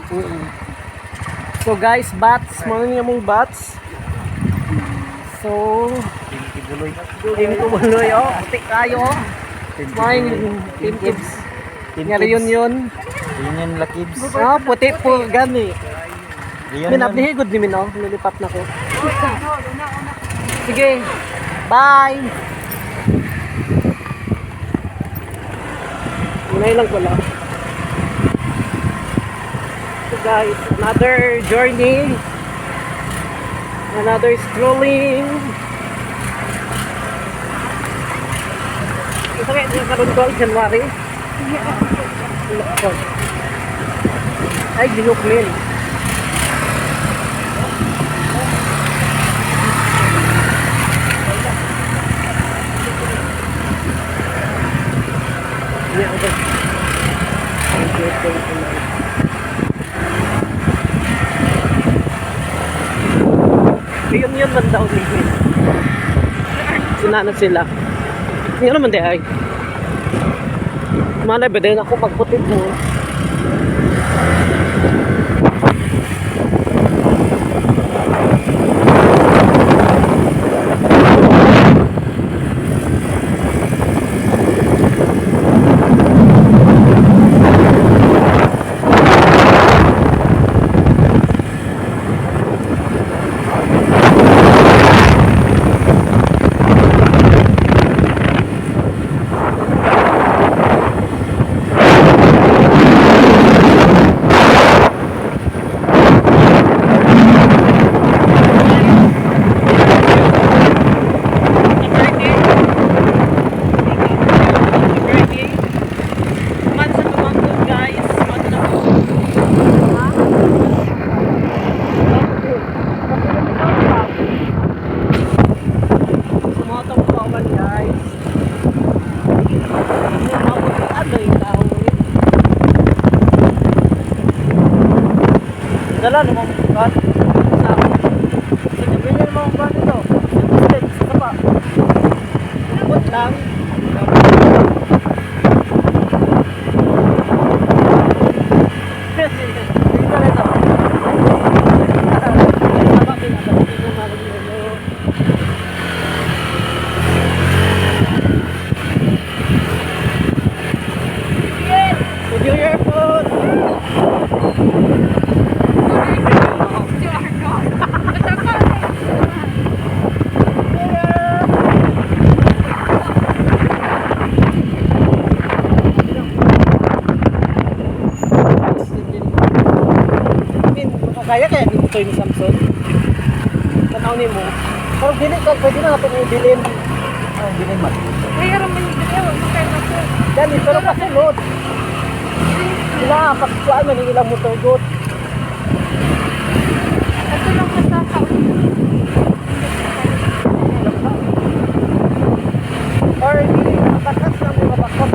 So guys, bats, mga nga mong bats. So, Team Tubuloy, oh, puti kayo, oh. Mga Team Kids. Nga reunion. Reunion la kids. Ah, puti po, gani. Reunion. Minablihigod ni Mino, nilipat na ko. Sige, bye! Ngayon lang pala. So guys, another journey. Another strolling. Isa kayo din karoon ko, January. Ay, dinukmin. Yeah, okay. Reunion man daw nila. Sinana sila. Hindi naman di ay. Malay ba din ako pagputit mo. Dala naman ang bukat. Sabi niya naman ang bukat ito. Isa pa. Bukot lang. Kaya kaya dito ni Samson. Tanaw ni mo. Pero dili ka pwede na natin ibilin. Ah, bilin man. Kaya raman ni Bileo, kaya na po. Dali pero pasulod. Sila pagkuan man ilang motor goat. Ito lang kasakaon. Or dili bakas lang mga bakas.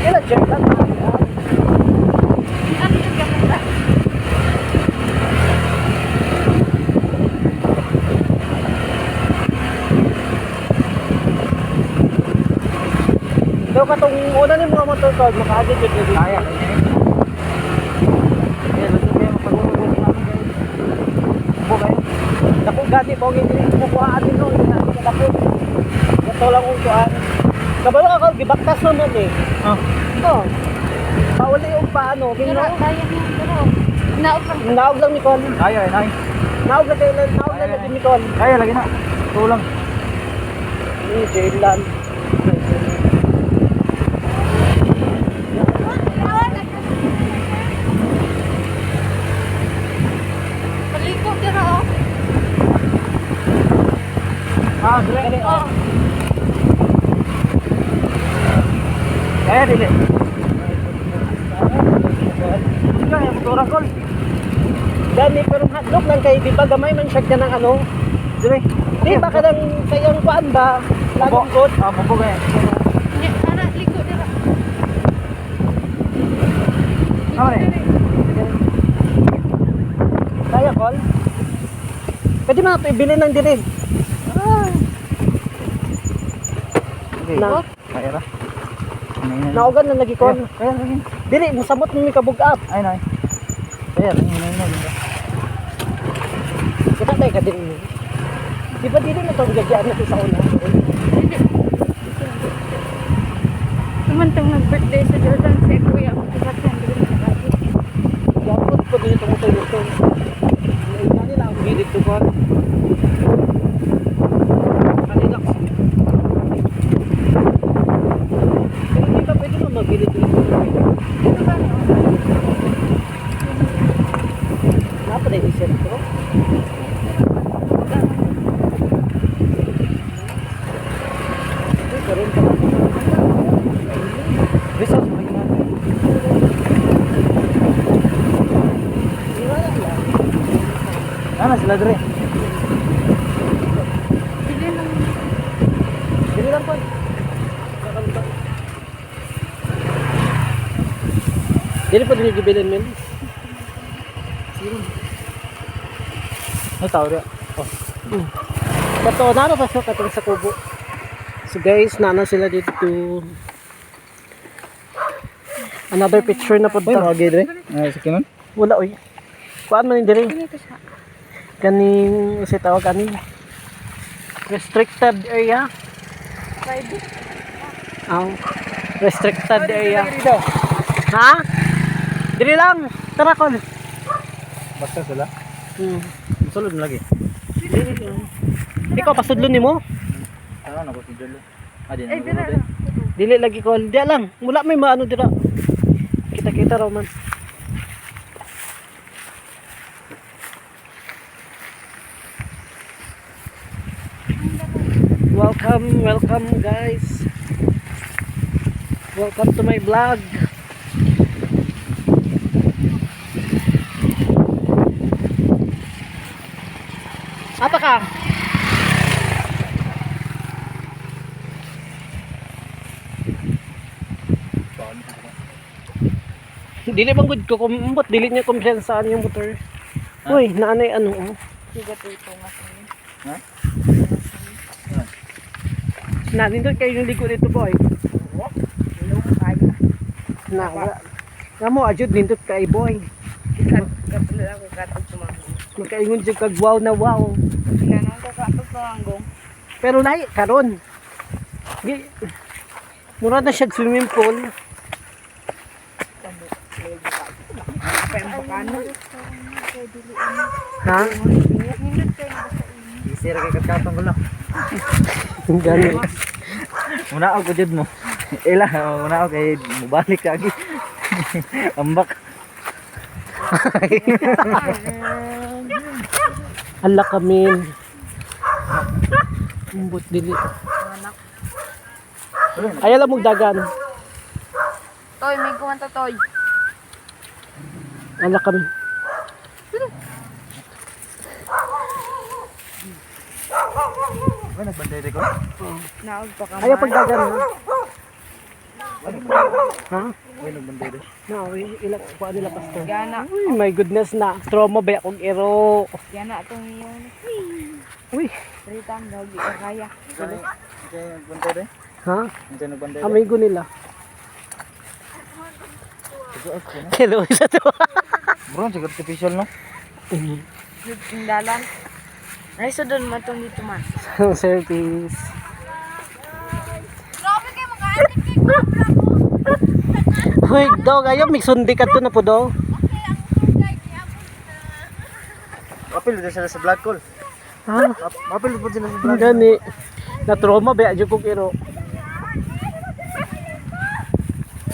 Kailan dyan lang? Pero katong una ni mga motor card, maka-adit yun yun. Kaya. Ayan, nandun kayo mapag-uulog namin guys. Upo kayo. Naku, gati po, hindi kukuhaan din no. Naku, ito lang kung kuhaan. Kabalo ako, gibaktas naman eh. Ah. Oh. Pauli yung paano, Pero, gino. kaya niya, pero, Naog lang ni Con. Kaya, nay. Naog lang lagi ni Con. Kaya lagi na. Tulang. Jailan. paliko dira oh. Ah, dili. Oh. Dili. Ikaw yung motora Col. Dami pero hotdog lang kay di ba gamay man siya ka ng ano. Dire. Di ba ka nang sayang kuan ba? Lagong good. Ah, bubo kaya. Nya, ana liko dira. Ano rin? Kaya Col. Pwede mo na ito ibili ng dire. Ah. Okay. Na Mayra. Ano naugan na lagi ko. Kaya lagi. Dili mosamot mo mi kabugat. Ay nay. Kaya lagi. Kita tayo ka din mo. Di ba dili na to gagyaan natin sa una? Hindi. Naman itong nag-birthday sa Jordan, si Kuya, magkakat yan, hindi ko nakakati. Yapot ko din itong motor nito. Ina nila ang gilid to ko. Kanilak. Pero di ba pwede mo magilid dito? Ito ba no? Napa na isip ko? Ito rin pa. Bisa lagi na. Ana sila dire. Bili lang. Dili lang po. Dili pa din gibilin men. Ay tao rin. Oh. Kato na pa sa katong sa kubo. So guys, nana sila dito to another picture na Uy, punta. mga gay dire. Ay sa kinon. Wala oy. Kuan man dire. Ganito siya. Kaning si tawag ani restricted area. Private. Ang restricted area. Ha? Dili lang. Tara kon. Basta sila. Sulod mo lagi. Ikaw pasudlon nimo? Ano na ko si Jolo. Adin. Ay, dira lang. Dili lagi ko. Di lang. Wala may maano dira. Kita-kita raw man. Welcome guys. Welcome to my vlog. Apa ka? Dili bang good ko kumbot dili niya kumpiyansaan yung motor. Uy, naanay ano oh. Sigat ito nga sa inyo. Ha? Na nindot kayo yung ligo dito boy. Na Kamo ajud nindot kay boy. Katulad ako katog tumanggong. Makaingon jud kag wow na wow. Ganun ko katog tumanggong. Pero lahi karon. Gi mura na siya swimming pool. Ha? Isira kay katong gulo. Gani. Una ako jud mo. Ila, una ako kay mubalik ka agi. Ambak. Ala kamin. Umbot dili. Ayaw lang mong dagan. Toy, may kumanta toy. Ala kami. Ay nagbantay ko. Naog pa ka. Ayaw pagdagan ha. Ha? Ay nagbantay rin. No, ilang kuha nila pastor. Gana. Uy, my goodness na. Trauma ba akong iro? Gana itong yun. Uy, Ritang daw di ka kaya. Kaya nagbantay rin. ha? Kaya nagbantay rin. Amigo nila. Hello, isa to. Bro, siguro artificial no? Tindalan. Ay, so doon matong dito man. Service. Grabe kayo mag-aatik kay Cobra ko. Uy, daw kayo, may sundi ka to na po daw. Apil din sila sa black hole. Ha? Apil din sila sa black hole. Gani. Na trauma ba adyo kong iro?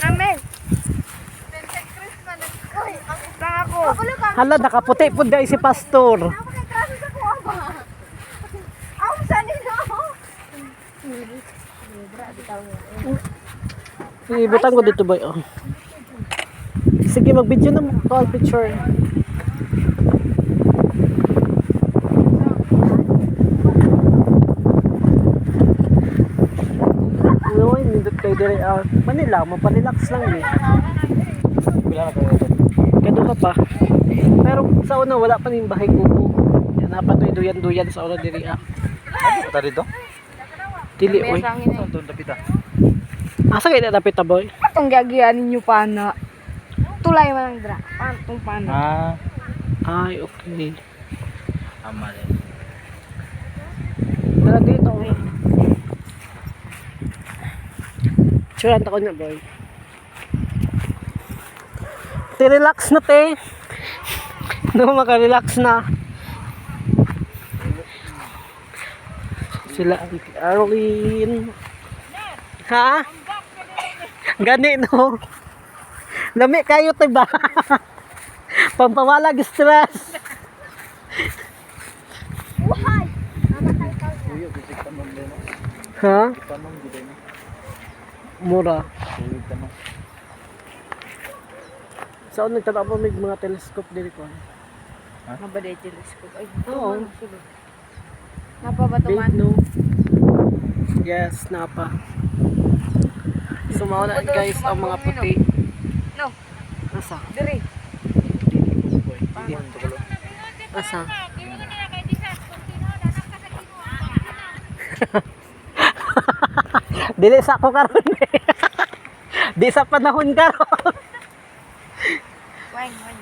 Amen. Lang ako. Hala, nakaputi po dahil si pastor. Ibutang ko dito boy. Oh. Sige, mag-video na call picture. No, nindot kayo dire. Manila, maparelax lang eh. Pila na kayo ito. Kado ka pa. Pero sa una, wala pa rin bahay kuko. Yan, napatoy duyan-duyan sa una diri. Ata dito? Dili May oy. sangin Saan eh. doon tapita? Asa kay dapit ta boy? Atong gagian ninyo pana. Tulay man ang dra. Pantong pana. Ah, Ay, okay. ama rin. Tara dito oy. Churan ta ko na boy. Te relax na te. No maka-relax na. Sila Auntie Arlene. Ha? Gani no. Lami kayo te ba? Pampawalag stress. Kuya, bisik tanong din. Ha? Tanong din. Mura. Kuya, tanong. Saan nagtatapos may mga telescope dito ko? Mabaday telescope. Ay, Oo. Napa ba to man? Big no. Yes, napa. Sumauna guys ang mga puti. No, Asa? diri. Asa? Dili sa ako karon. Di sa panahon karon. Wang, wang.